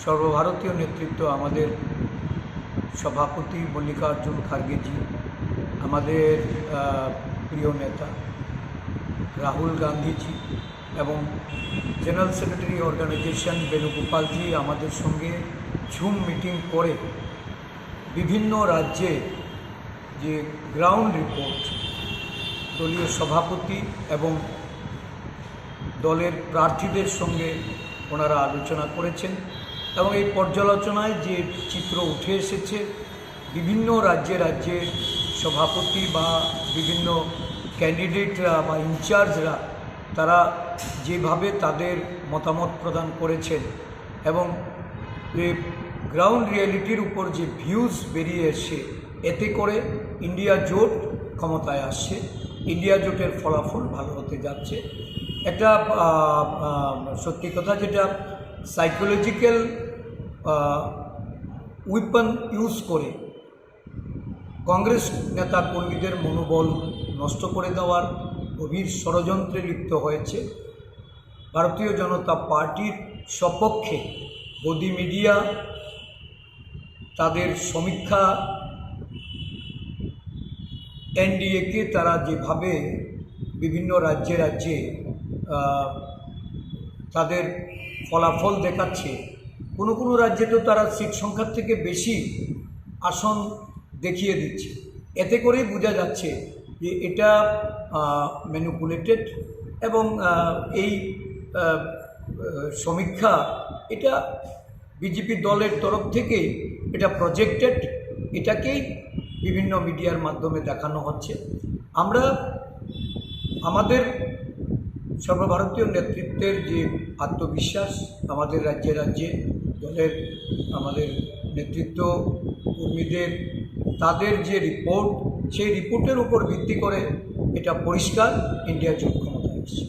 সর্বভারতীয় নেতৃত্ব আমাদের সভাপতি মল্লিকার্জুন খার্গেজি, আমাদের প্রিয় নেতা রাহুল গান্ধীজি এবং জেনারেল সেক্রেটারি অর্গানাইজেশন বেণুগোপালজি আমাদের সঙ্গে জুম মিটিং করে বিভিন্ন রাজ্যে যে গ্রাউন্ড রিপোর্ট দলীয় সভাপতি এবং দলের প্রার্থীদের সঙ্গে ওনারা আলোচনা করেছেন এবং এই পর্যালোচনায় যে চিত্র উঠে এসেছে বিভিন্ন রাজ্যে রাজ্যে সভাপতি বা বিভিন্ন ক্যান্ডিডেটরা বা ইনচার্জরা তারা যেভাবে তাদের মতামত প্রদান করেছেন এবং গ্রাউন্ড রিয়ালিটির উপর যে ভিউজ বেরিয়ে এসে এতে করে ইন্ডিয়া জোট ক্ষমতায় আসছে, ইন্ডিয়া জোটের ফলাফল ভালো হতে যাচ্ছে। একটা সত্যি কথা যেটা সাইকোলজিক্যাল উইপন ইউজ করে কংগ্রেস নেতা কর্মীদের মনোবল নষ্ট করে দেওয়ার গভীর ষড়যন্ত্রে লিপ্ত হয়েছে ভারতীয় জনতা পার্টির সপক্ষে গদি মিডিয়া তাদের সমীক্ষা এনডিএকে তারা যেভাবে বিভিন্ন রাজ্যে রাজ্যে তাদের ফলাফল দেখাচ্ছে, কোনো কোনো রাজ্যে তো তারা সিট সংখ্যার থেকে বেশি আসন দেখিয়ে দিচ্ছে। এতে করেই বোঝা যাচ্ছে যে এটা ম্যানিপুলেটেড এবং এই সমীক্ষা এটা বিজেপি দলের তরফ থেকেই এটা প্রজেক্টেড, এটাকেই বিভিন্ন মিডিয়ার মাধ্যমে দেখানো হচ্ছে। আমরা আমাদের সর্বভারতীয় নেতৃত্বের যে আত্মবিশ্বাস, আমাদের রাজ্যে রাজ্যে দলের আমাদের নেতৃত্ব কর্মীদের তাদের যে রিপোর্ট, সেই রিপোর্টের উপর ভিত্তি করে এটা পরিষ্কার ইন্ডিয়া জোট ক্ষমতায় আসছে।